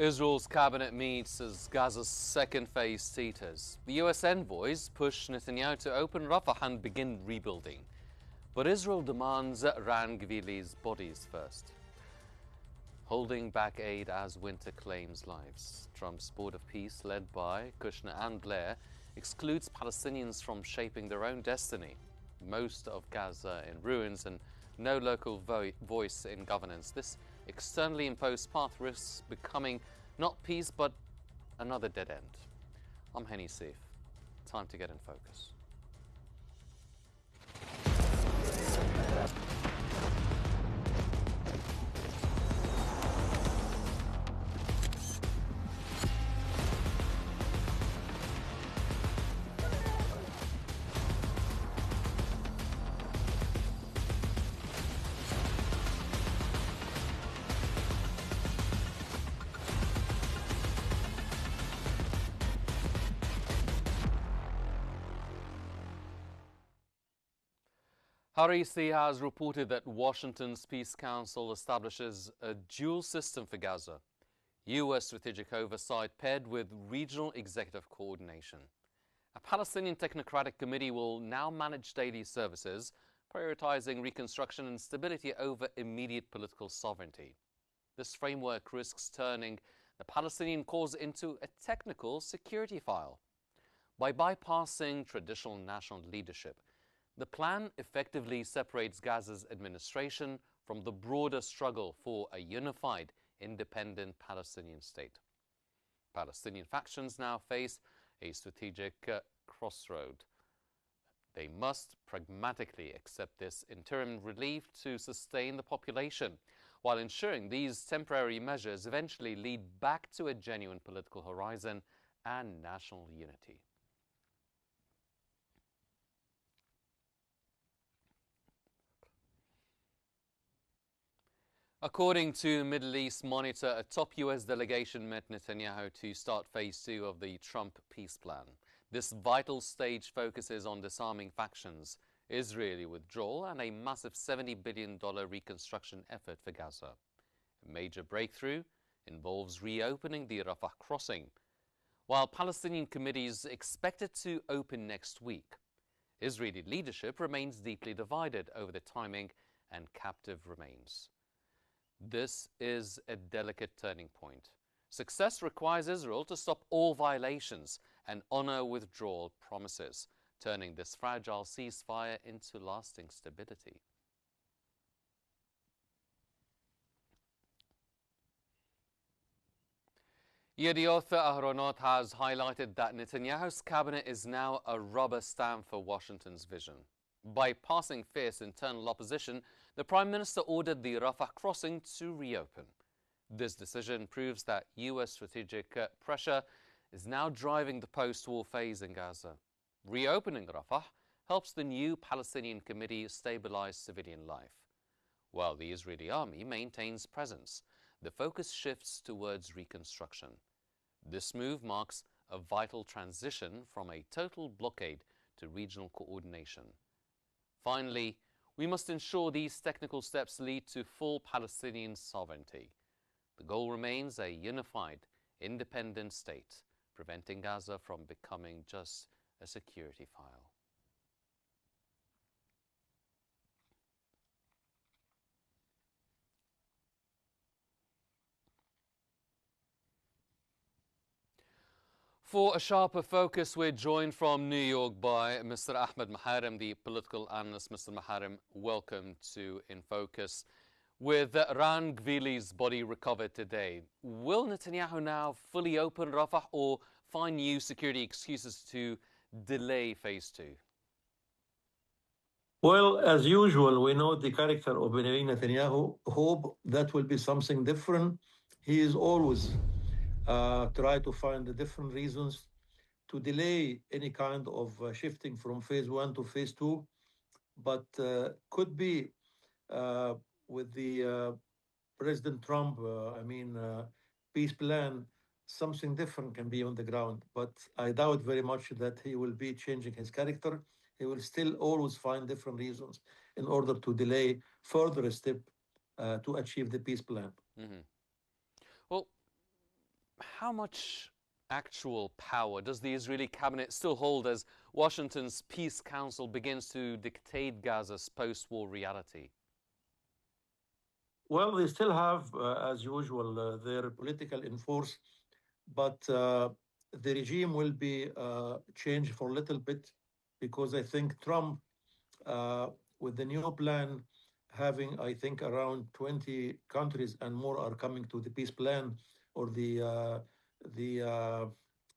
Israel's cabinet meets as Gaza's second phase teeters. The US envoys push Netanyahu to open Rafah and begin rebuilding. But Israel demands Ran Gvili's bodies first, holding back aid as winter claims lives. Trump's board of peace, led by Kushner and Blair, excludes Palestinians from shaping their own destiny. Most of Gaza in ruins and no local voice in governance. This externally imposed path risks becoming not peace but another dead end. I'm Henny Seif. Time to get in focus. Harisi has reported that Washington's Peace Council establishes a dual system for Gaza, U.S. strategic oversight paired with regional executive coordination. A Palestinian technocratic committee will now manage daily services, prioritizing reconstruction and stability over immediate political sovereignty. This framework risks turning the Palestinian cause into a technical security file. By bypassing traditional national leadership, the plan effectively separates Gaza's administration from the broader struggle for a unified, independent Palestinian state. Palestinian factions now face a strategic crossroad. They must pragmatically accept this interim relief to sustain the population, while ensuring these temporary measures eventually lead back to a genuine political horizon and national unity. According to Middle East Monitor, a top US delegation met Netanyahu to start phase 2 of the Trump peace plan. This vital stage focuses on disarming factions, Israeli withdrawal, and a massive $70 billion reconstruction effort for Gaza. A major breakthrough involves reopening the Rafah crossing, while Palestinian committees expected to open next week. Israeli leadership remains deeply divided over the timing and captive remains. This is a delicate turning point. Success requires Israel to stop all violations and honor withdrawal promises, turning this fragile ceasefire into lasting stability. Yedioth Ahronot has highlighted that Netanyahu's cabinet is now a rubber stamp for Washington's vision. By passing fierce internal opposition, the Prime Minister ordered the Rafah crossing to reopen. This decision proves that U.S. strategic pressure is now driving the post-war phase in Gaza. Reopening Rafah helps the new Palestinian committee stabilize civilian life. While the Israeli army maintains presence, the focus shifts towards reconstruction. This move marks a vital transition from a total blockade to regional coordination. Finally, we must ensure these technical steps lead to full Palestinian sovereignty. The goal remains a unified, independent state, preventing Gaza from becoming just a security file. For a sharper focus, we're joined from New York by Mr. Ahmed Maharem, the political analyst. Mr. Maharem, welcome to In Focus. With Ran Gvili's body recovered today, will Netanyahu now fully open Rafah or find new security excuses to delay phase 2? Well, as usual, we know the character of Benjamin Netanyahu. Hope that will be something different. He is always try to find the different reasons to delay any kind of shifting from phase 1 to phase 2, but could be with the President Trump, peace plan, something different can be on the ground. But I doubt very much that he will be changing his character. He will still always find different reasons in order to delay further a step to achieve the peace plan. Mm-hmm. Well, How much actual power does the Israeli cabinet still hold as Washington's Peace Council begins to dictate Gaza's post-war reality? Well, they still have, as usual, their political enforce, but the regime will be changed for a little bit because I think Trump, uh, with the new plan, having I think around 20 countries and more are coming to the peace plan or the uh,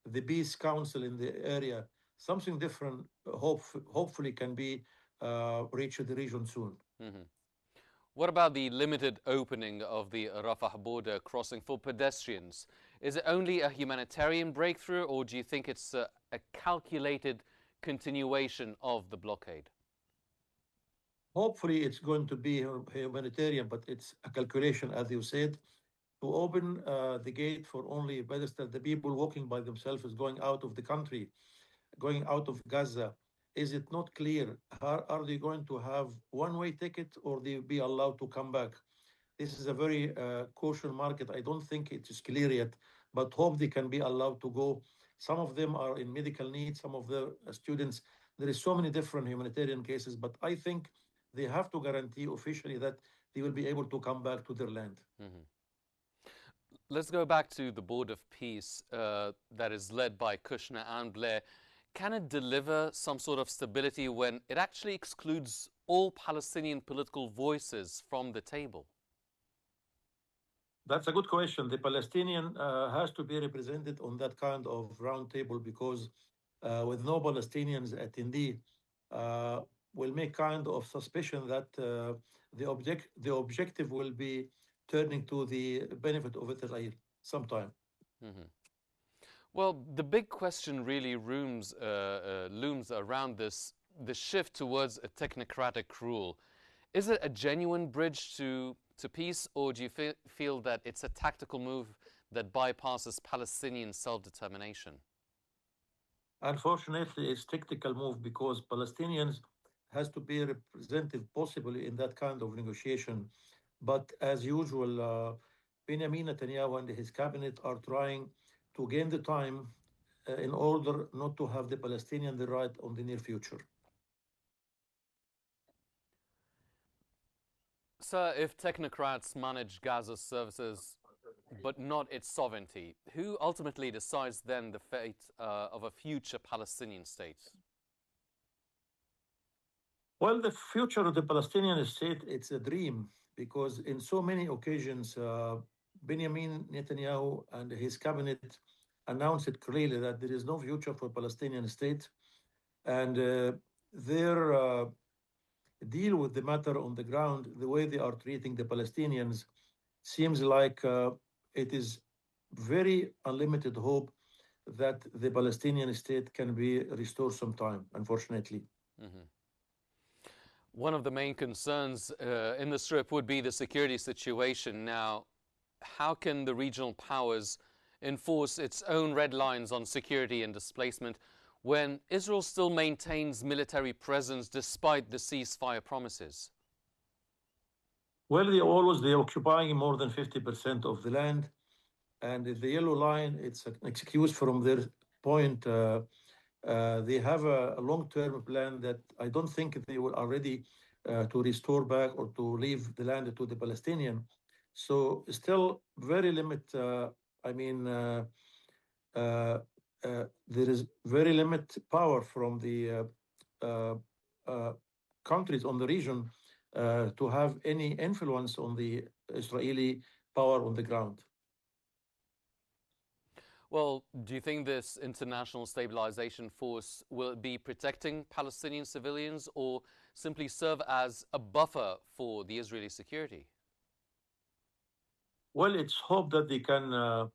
the peace council in the area. Something different, hopefully, can be reached the region soon. Mhm. What about the limited opening of the Rafah border crossing for pedestrians? Is it only a humanitarian breakthrough, or do you think it's a calculated continuation of the blockade? Hopefully, it's going to be humanitarian, but it's a calculation, as you said, to open the gate for only pedestrians, the people walking by themselves going out of the country, going out of Gaza. Is it not clear? Are they going to have one-way ticket or they be allowed to come back? This is a very caution market. I don't think it is clear yet, but hope they can be allowed to go. Some of them are in medical need, some of the students. There is so many different humanitarian cases, but I think they have to guarantee officially that they will be able to come back to their land. Mm-hmm. Let's go back to the Board of Peace that is led by Kushner and Blair. Can it deliver some sort of stability when it actually excludes all Palestinian political voices from the table? That's a good question. The Palestinian has to be represented on that kind of round table because with no Palestinians attendee, uh, will make kind of suspicion that the objective will be turning to the benefit of Israel sometime. Mm-hmm. Well, the big question really looms around the shift towards a technocratic rule. Is it a genuine bridge to peace, or do you feel that it's a tactical move that bypasses Palestinian self-determination? Unfortunately, it's tactical move because Palestinians has to be represented possibly in that kind of negotiation. But as usual, Benjamin Netanyahu and his cabinet are trying to gain the time in order not to have the Palestinian the right on the near future. Sir, if technocrats manage Gaza's services but not its sovereignty, who ultimately decides then the fate of a future Palestinian state? Well, the future of the Palestinian state, it's a dream because in so many occasions, Benjamin Netanyahu and his cabinet announced it clearly that there is no future for Palestinian state. And their deal with the matter on the ground, the way they are treating the Palestinians, seems like it is very unlimited hope that the Palestinian state can be restored sometime, unfortunately. Mm-hmm. One of the main concerns in the Strip would be the security situation. Now, how can the regional powers enforce its own red lines on security and displacement when Israel still maintains military presence despite the ceasefire promises? Well, they're occupying more than 50% of the land, and the yellow line, it's an excuse from their point. They have a long-term plan that I don't think they are ready to restore back or to leave the land to the Palestinian. So still very limited. I mean, there is very limited power from the uh, uh, countries on the region to have any influence on the Israeli power on the ground. Well, do you think this international stabilization force will be protecting Palestinian civilians or simply serve as a buffer for the Israeli security? Well, it's hope that they can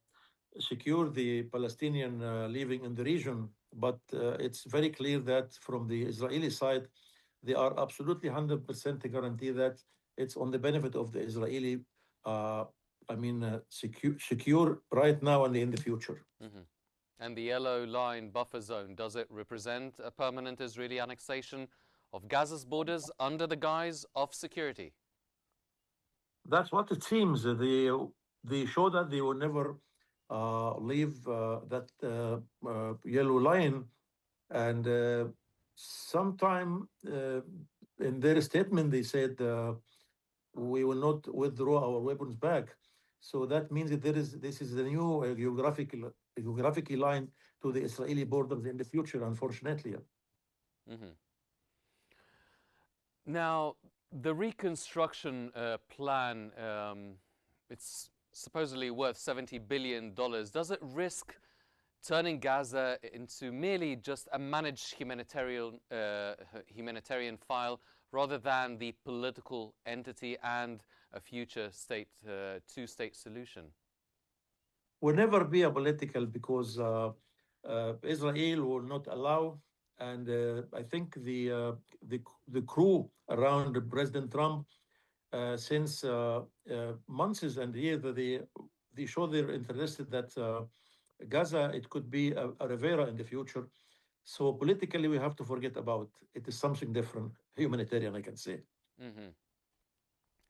secure the Palestinian living in the region, but it's very clear that from the Israeli side, they are absolutely 100% guarantee that it's on the benefit of the Israeli, uh, secure right now and in the future. Mm-hmm. And the yellow line buffer zone, does it represent a permanent Israeli annexation of Gaza's borders under the guise of security? That's what it seems. They show that they will never leave that yellow line. And sometime in their statement, they said, we will not withdraw our weapons back. So that means that this is a new geographical line to the Israeli borders in the future, unfortunately. Mm-hmm. Now, the reconstruction plan, it's supposedly worth $70 billion. Does it risk turning Gaza into merely just a managed humanitarian file rather than the political entity and a future two-state solution? Will never be a political, because Israel will not allow, and I think the crew around President Trump since months and years, they show they're interested that Gaza, it could be a Rivera in the future. So politically, we have to forget about it. Is something different, humanitarian, I can say. Mm-hmm.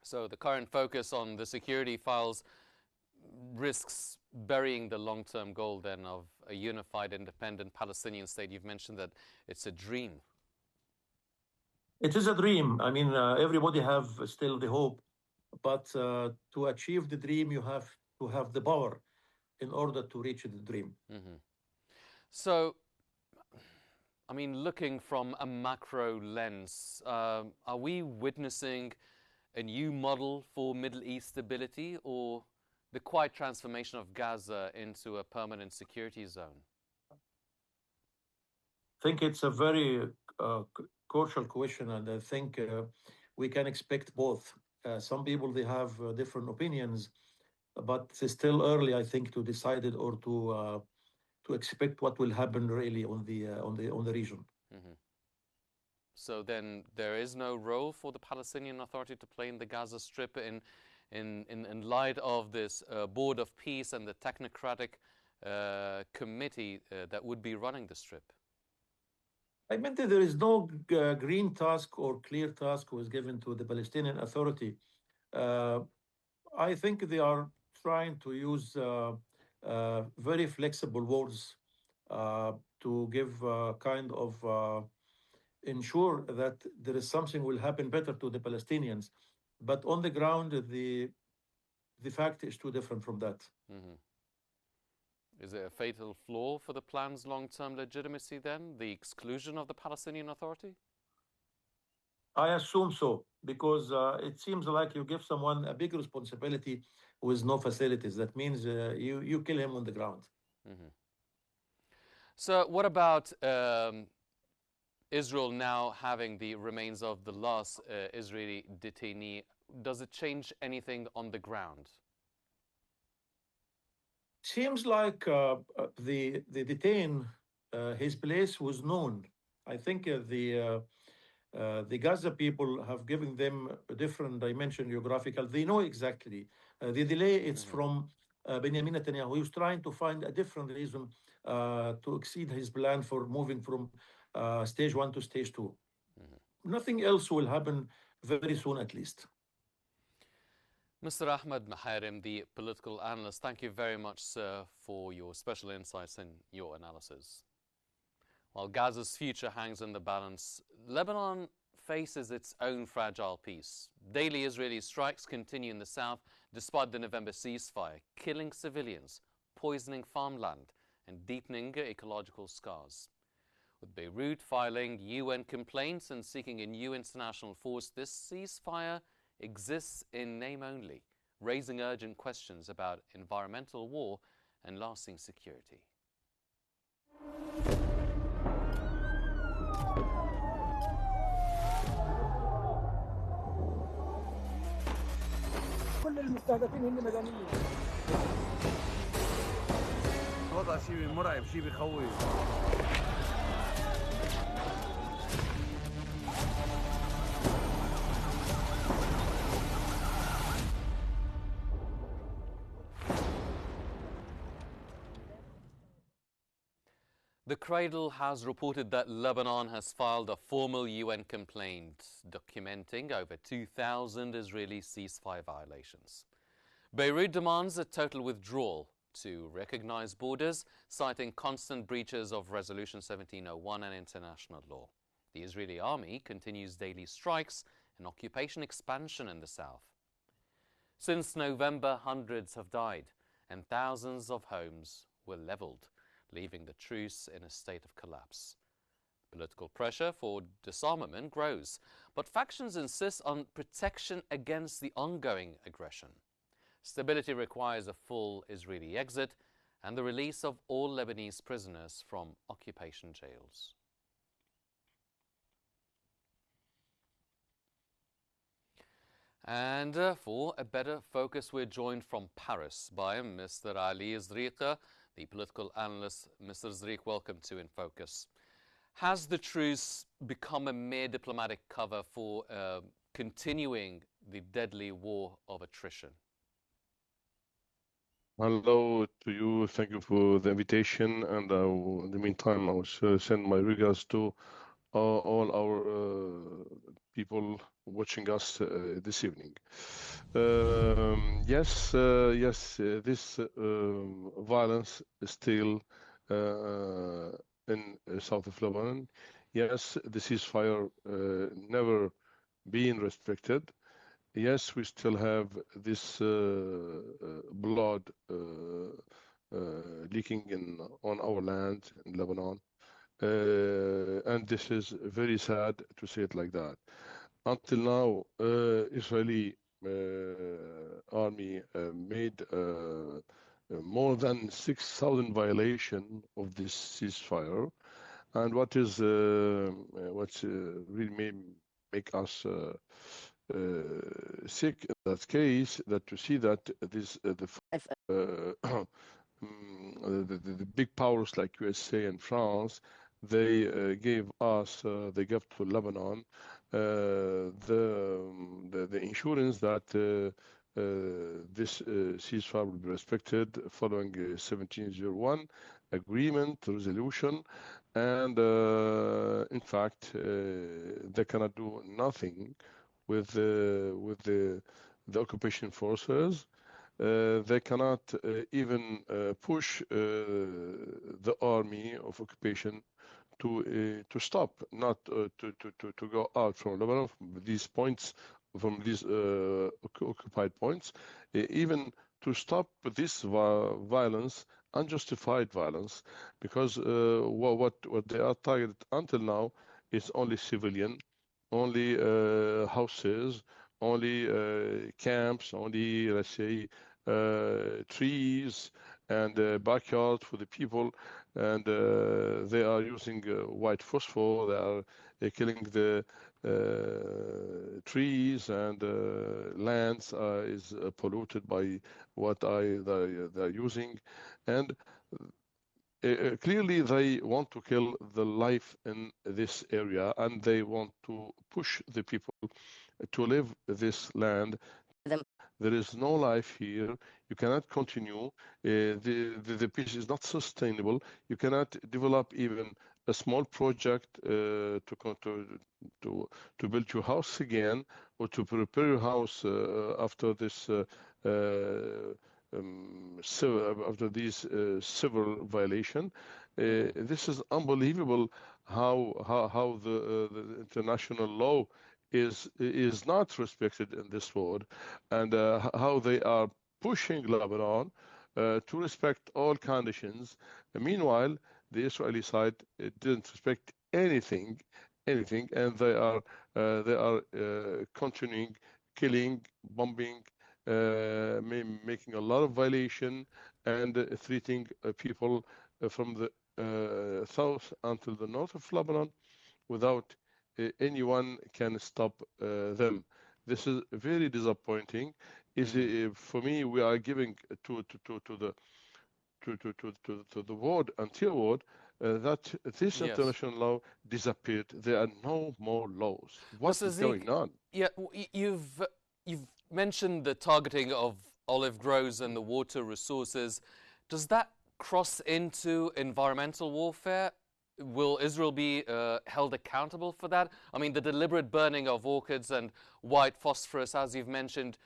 So the current focus on the security files risks burying the long-term goal then of a unified, independent Palestinian state. You've mentioned that it's a dream. It is a dream. I mean, everybody have still the hope, but to achieve the dream, you have to have the power in order to reach the dream. Mm-hmm. So, I mean, looking from a macro lens, are we witnessing a new model for Middle East stability, or the quiet transformation of Gaza into a permanent security zone? I think it's a very crucial question, and I think we can expect both. Some people, they have different opinions, but it's still early, I think, to decide it or to expect what will happen really on the region. Mm-hmm. So then there is no role for the Palestinian Authority to play in the Gaza Strip in light of this Board of Peace and the technocratic committee that would be running the Strip? I meant that there is no green task or clear task was given to the Palestinian Authority. I think they are trying to use very flexible words to give kind of ensure that there is something will happen better to the Palestinians. But on the ground, the fact is too different from that. Mm-hmm. Is it a fatal flaw for the plan's long-term legitimacy then, the exclusion of the Palestinian Authority? I assume so, because it seems like you give someone a big responsibility with no facilities. That means you kill him on the ground. Mm-hmm. So what about Israel now having the remains of the last Israeli detainee? Does it change anything on the ground? Seems like the detained, his place was known. I think the Gaza people have given them a different dimension, geographical. They know exactly. The delay, it's from Benjamin Netanyahu. He was trying to find a different reason to exceed his plan for moving from stage 1 to stage 2. Nothing else will happen very soon, at least. Mr. Ahmed Maharim, the political analyst, thank you very much, sir, for your special insights and your analysis. While Gaza's future hangs in the balance, Lebanon faces its own fragile peace. Daily Israeli strikes continue in the south despite the November ceasefire, killing civilians, poisoning farmland, and deepening ecological scars. With Beirut filing UN complaints and seeking a new international force, this ceasefire exists in name only, raising urgent questions about environmental war and lasting security. كل المستهدفين هن مدنيين. الوضع شيء مرعب، شيء بخوف. The Cradle has reported that Lebanon has filed a formal UN complaint documenting over 2,000 Israeli ceasefire violations. Beirut demands a total withdrawal, to recognize borders, citing constant breaches of Resolution 1701 and international law. The Israeli army continues daily strikes and occupation expansion in the south. Since November, hundreds have died and thousands of homes were leveled, leaving the truce in a state of collapse. Political pressure for disarmament grows, but factions insist on protection against the ongoing aggression. Stability requires a full Israeli exit and the release of all Lebanese prisoners from occupation jails. And for a better focus, we're joined from Paris by Mr. Ali Zriqa, the political analyst. Mr. Zriq, welcome to In Focus. Has the truce become a mere diplomatic cover for continuing the deadly war of attrition? Hello to you. Thank you for the invitation. And in the meantime, I will send my regards to all our people watching us this evening. Yes, this violence is still in south of Lebanon. Yes, the ceasefire never been respected. Yes, we still have this blood leaking on our land in Lebanon. And this is very sad to say it like that. Until now, Israeli army made more than 6,000 violations of this ceasefire. And what really make us sick in that case, that to see that this the big powers like USA and France, they gave to Lebanon the insurance that this ceasefire will be respected following 1701 agreement resolution, and in fact they cannot do nothing with the occupation forces. They cannot even push the army of occupation to stop, not to go out from Lebanon, from these points, from these occupied points, even to stop this violence, unjustified violence, because what they are targeted until now is only civilian, only houses, only camps, only, let's say, trees and backyards for the people, and they are using white phosphor. They are killing the trees, and lands is polluted by what they are using, and clearly they want to kill the life in this area, and they want to push the people to live this land. There is no life here. You cannot continue. The peace is not sustainable. You cannot develop even a small project to build your house again, or to prepare your house after this after these civil violation. This is unbelievable how the international law is not respected in this world, and how they are pushing Lebanon to respect all conditions. Meanwhile, the Israeli side didn't respect anything, and they are continuing killing, bombing, making a lot of violation, and treating people from the south until the north of Lebanon without anyone can stop them. This is very disappointing. For me, we are giving to the world, until world, that this international law disappeared. There are no more laws. What is going on? Yeah, you've mentioned the targeting of olive groves and the water resources. Does that cross into environmental warfare? Will Israel be held accountable for that? I mean, the deliberate burning of orchids and white phosphorus, as you've mentioned,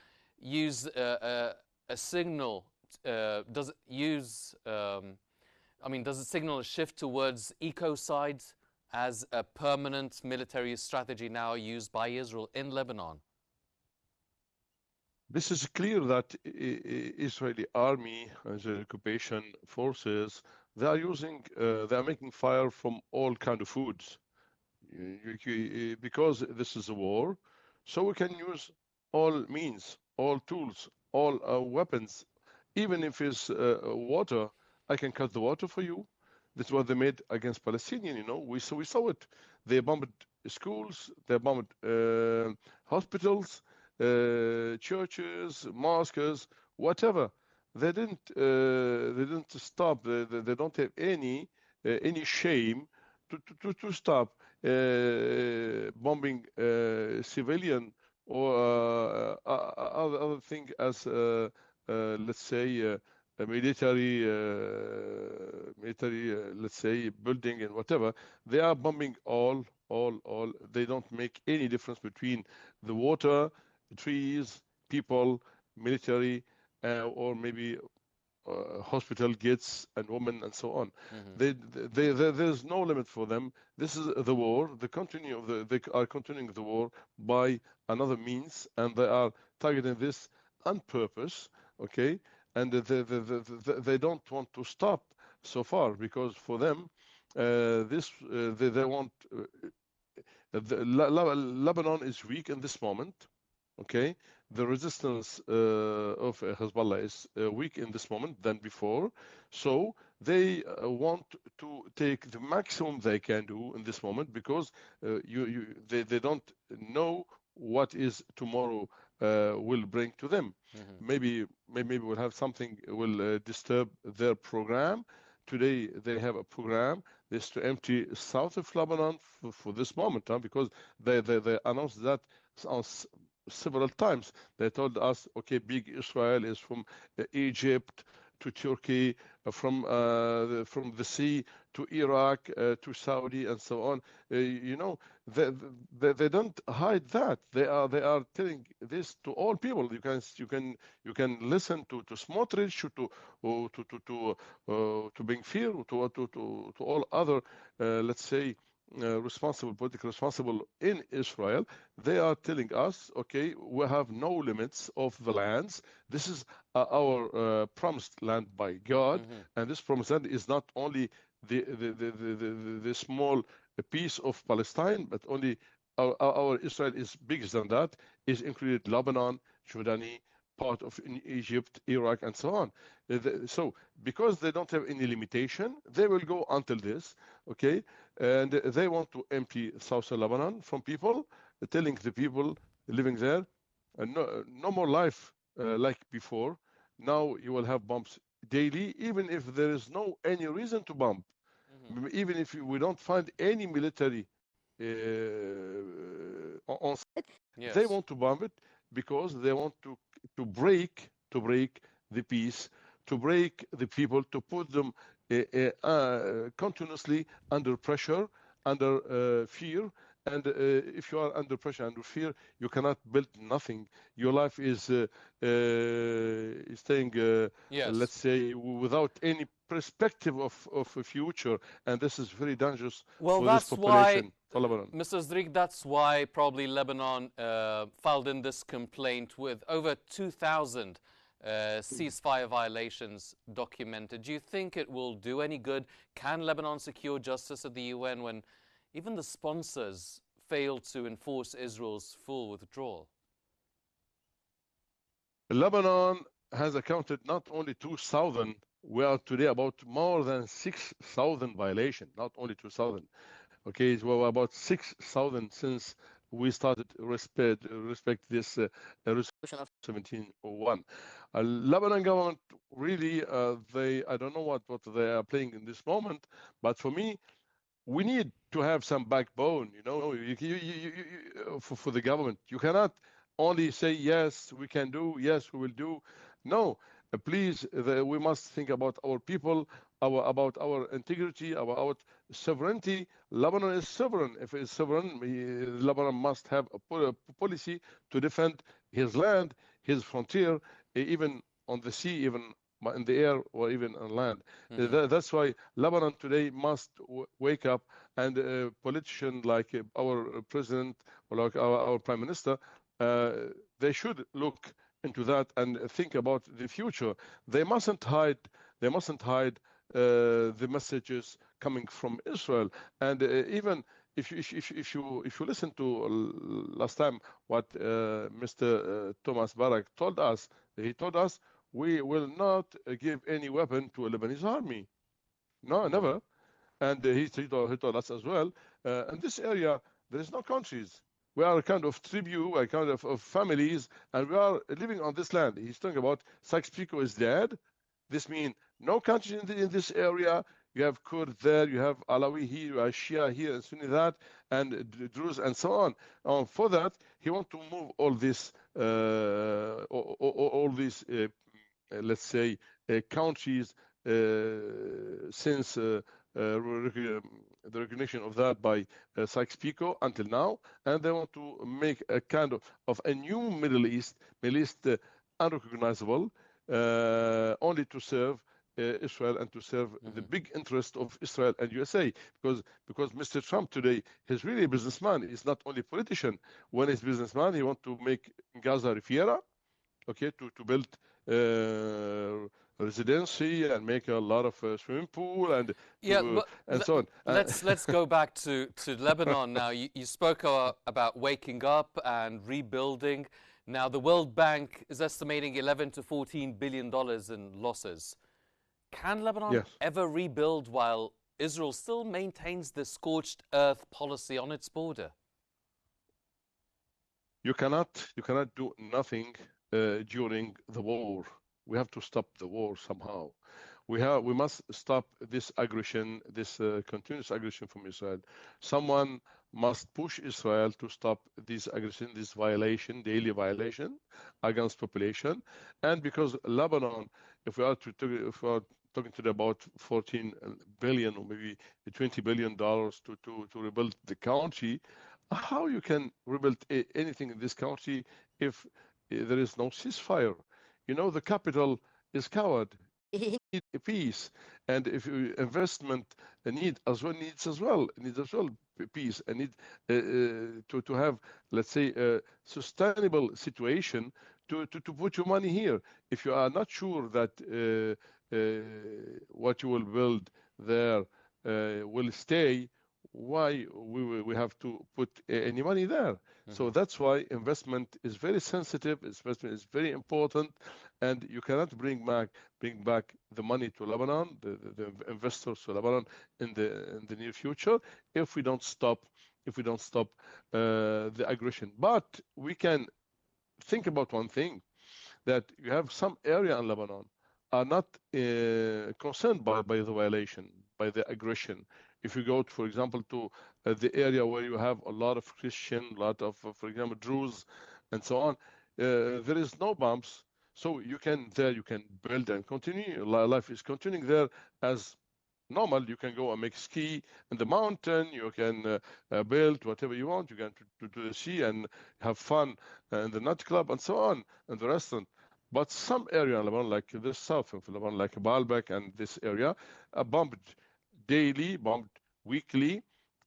use a signal does it use? Does it signal a shift towards ecocide as a permanent military strategy now used by Israel in Lebanon? This is clear that Israeli army and the occupation forces, they are making fire from all kind of foods. Because this is a war, so we can use all means, all tools, all weapons. Even if it's water, I can cut the water for you. That's what they made against Palestinians. We saw it. They bombed schools, they bombed hospitals, churches, mosques, whatever. They didn't stop. They don't have any shame to stop bombing civilian or other thing as let's say a military let's say building and whatever. They are bombing all. They don't make any difference between the water, trees, people, military, or maybe hospital gates and women and so on. There's no limit for them. This is the war. They are continuing the war by another means, and they are targeting this on purpose. Okay, and they don't want to stop so far, because for them, they want. Lebanon is weak in this moment. Okay, the resistance of Hezbollah is weak in this moment than before, so they want to take the maximum they can do in this moment, because they don't know what is tomorrow will bring to them. Maybe we'll have something will disturb their program. Today they have a program is to empty south of Lebanon for this moment, because they announced that on several times. They told us, okay, big Israel is from Egypt to Turkey, from the sea to Iraq to Saudi and so on. They don't hide that. They are telling this to all people. You can listen to Smotrich, to Ben Gvir, to all other let's say political responsible in Israel. They are telling us, okay, we have no limits of the lands. This is our promised land by God, and this promised land is not only the small piece of Palestine, but only our Israel is bigger than that. Is included Lebanon, Jordani, part of Egypt, Iraq, and so on. So because they don't have any limitation, they will go until this, okay? And they want to empty southern Lebanon from people, telling the people living there, no more life like before. Now you will have bombs daily, even if there is no any reason to bomb. Even if we don't find any military on site, Yes. They want to bomb it because they want to break the peace, to break the people, to put them continuously under pressure, under fear. And if you are under pressure, under fear, you cannot build nothing. Your life is staying, Yes. let's say, without any perspective of a future. And this is very dangerous Well, for that's this population, why, for Lebanon. Mr. Zdrik, that's why probably Lebanon filed in this complaint with over 2,000 ceasefire violations documented. Do you think it will do any good? Can Lebanon secure justice at the UN when even the sponsors fail to enforce Israel's full withdrawal? Lebanon has accounted not only 2,000, we are today about more than 6,000 violations, not only 2,000. Okay, well, about 6,000 since we started respect this resolution of 1701. Lebanon government really, I don't know what they are playing in this moment, but for me, we need to have some backbone, for the government. You cannot only say, yes, we can do, yes, we will do. No, please, we must think about our people, about our integrity, about sovereignty. Lebanon is sovereign. If it's sovereign, Lebanon must have a policy to defend his land, his frontier, even on the sea, even in the air or even on land. Mm-hmm. That's why Lebanon today must wake up, and politicians like our president or like our prime minister, they should look into that and think about the future. They mustn't hide. They mustn't hide the messages coming from Israel. And even if you listen to last time what Mr. Thomas Barak told us, he told us we will not give any weapon to a Lebanese army. No, never. And he told us as well, in this area, there is no countries. We are a kind of tribe, a kind of families, and we are living on this land. He's talking about Sykes-Picot is dead. This means no countries in this area. You have Kurd there, you have Alawi here, you have Shia here, and Sunni that, and Druze, and so on. For that, he wants to move all this, let's say, countries since the recognition of that by Sykes-Picot until now, and they want to make a kind of a new Middle East unrecognizable, only to serve Israel and to serve the big interest of Israel and USA, because Mr. Trump today is really a businessman. He's not only a politician. When he's a businessman, he wants to make Gaza Riviera, okay, to build residency and make a lot of swimming pool and so on. Let's go back to Lebanon now. You spoke about waking up and rebuilding. Now the World Bank is estimating 11 to 14 billion dollars in losses. Can Lebanon ever rebuild while Israel still maintains the scorched earth policy on its border? You cannot do nothing during the war. We have to stop the war somehow. We must stop this aggression, this continuous aggression from Israel. Someone must push Israel to stop this aggression, this violation, daily violation against population. And because Lebanon, if we are talking to about 14 billion or maybe 20 billion dollars to rebuild the country, how you can rebuild anything in this country if there is no ceasefire? You know, the capital is coward. It needs peace, and if investment needs as well peace, and need to have, let's say, a sustainable situation to put your money here. If you are not sure that what you will build there will stay, why we have to put any money there? So that's why investment is very sensitive. Investment is very important, and you cannot bring back the money to Lebanon, the investors to Lebanon in the near future if we don't stop the aggression. But we can think about one thing, that you have some area in Lebanon are not concerned by the violation, by the aggression. If you go, for example, to the area where you have a lot of Christian, a lot of, for example, Druze, and so on, there is no bombs, so you can build and continue. Life is continuing there as normal. You can go and make ski in the mountain. You can build whatever you want. You can to the sea and have fun in the nightclub and so on, and the restaurant. But some area in Lebanon, like the south of Lebanon, like Baalbek and this area, are bombed daily, bombed weekly,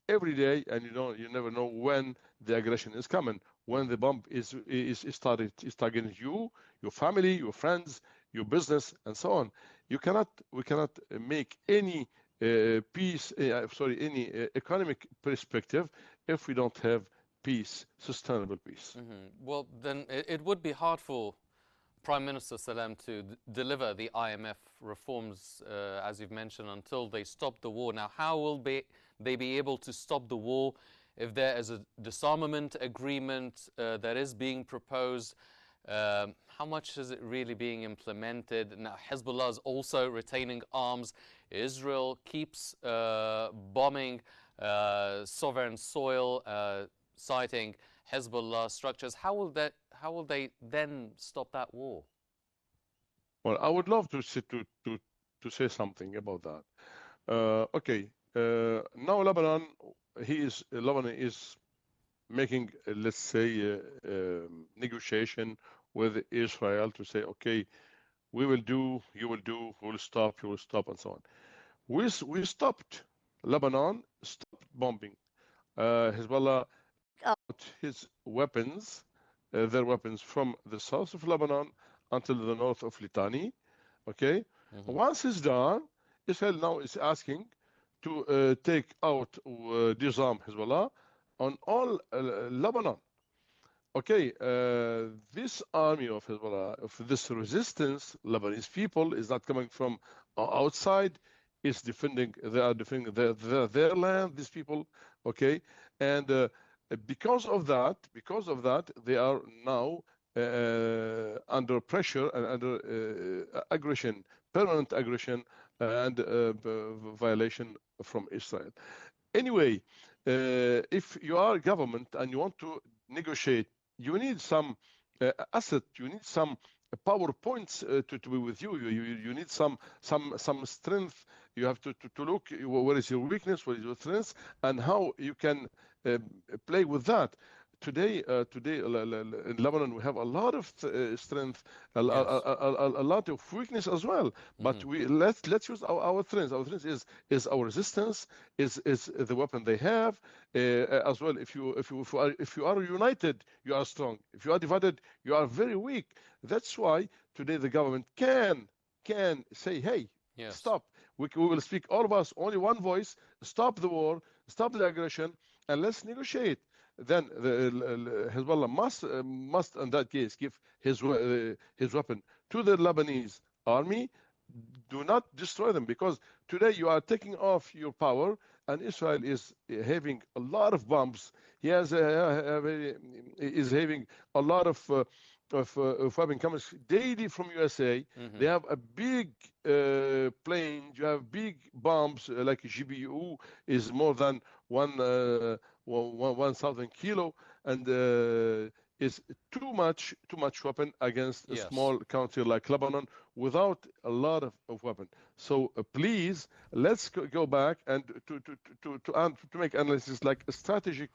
every day, and you never know when the aggression is coming, when the bomb is targeting you, your family, your friends, your business, and so on. We cannot make any any economic perspective if we don't have peace, sustainable peace. Well, then it would be hard for Prime Minister Salem to deliver the IMF reforms, as you've mentioned, until they stop the war. Now, how will they be able to stop the war if there is a disarmament agreement that is being proposed? How much is it really being implemented? Now, Hezbollah is also retaining arms. Israel keeps bombing sovereign soil, citing Hezbollah structures. How will they then stop that war? Well, I would love to say something about that. Okay, now Lebanon is making, let's say, negotiation with Israel to say, okay, we will do, you will do, we will stop, you will stop, and so on. We stopped. Lebanon stopped bombing. Hezbollah out his weapons, their weapons from the south of Lebanon until the north of Litani. Okay. Once it's done, Israel now is asking to take out Nizam Hezbollah on all Lebanon. Okay, this army of Hezbollah, of this resistance, Lebanese people, is not coming from outside. Is defending. They are defending their land. These people, okay, and because of that, they are now under pressure and under aggression, permanent aggression, and violation from Israel. Anyway, if you are government and you want to negotiate, you need some asset, you need some PowerPoints to be with you. You need some strength. You have to look where is your weakness, where is your strength, and how you can play with that. Today in Lebanon we have a lot of strength, a lot of weakness as well. But let's use our strength. Our strength is our resistance, is the weapon they have as well. If you are united, you are strong. If you are divided, you are very weak. That's why today the government can say, hey, stop. We will speak, all of us, only one voice. Stop the war, stop the aggression, and let's negotiate. Then the Hezbollah must in that case give his weapon to the Lebanese army. Do not destroy them, because today you are taking off your power, and Israel is having a lot of bombs. He is having a lot of weapon coming daily from USA. They have a big plane. You have big bombs like GBU is more than 1,000 kilo, and is too much weapon against a small country like Lebanon without a lot of weapon. So please, let's go back and to make analysis like strategic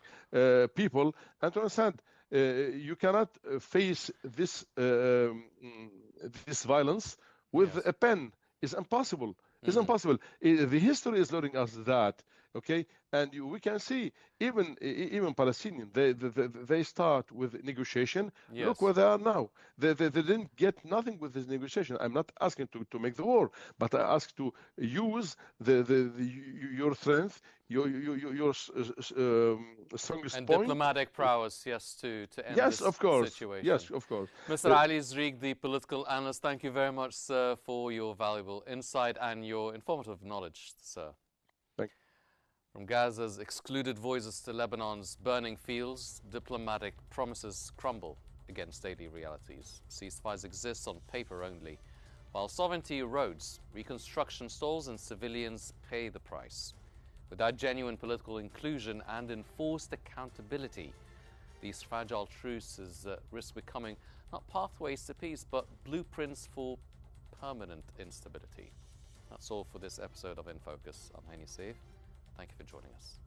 people, and to understand you cannot face this violence with a pen. It's impossible. It's impossible. The history is learning us that. Okay, and we can see even Palestinians, they start with negotiation. Look where they are now. They didn't get nothing with this negotiation. I'm not asking to make the war, but I ask to use your strength, your strongest and point. Diplomatic prowess, to end this situation. Yes, of course. Mr. Ali Zreik, the political analyst, thank you very much, sir, for your valuable insight and your informative knowledge, sir. From Gaza's excluded voices to Lebanon's burning fields, diplomatic promises crumble against daily realities. Ceasefires exist on paper only. While sovereignty erodes, reconstruction stalls and civilians pay the price. Without genuine political inclusion and enforced accountability, these fragile truces risk becoming not pathways to peace, but blueprints for permanent instability. That's all for this episode of In Focus. I'm Hani Saif. Thank you for joining us.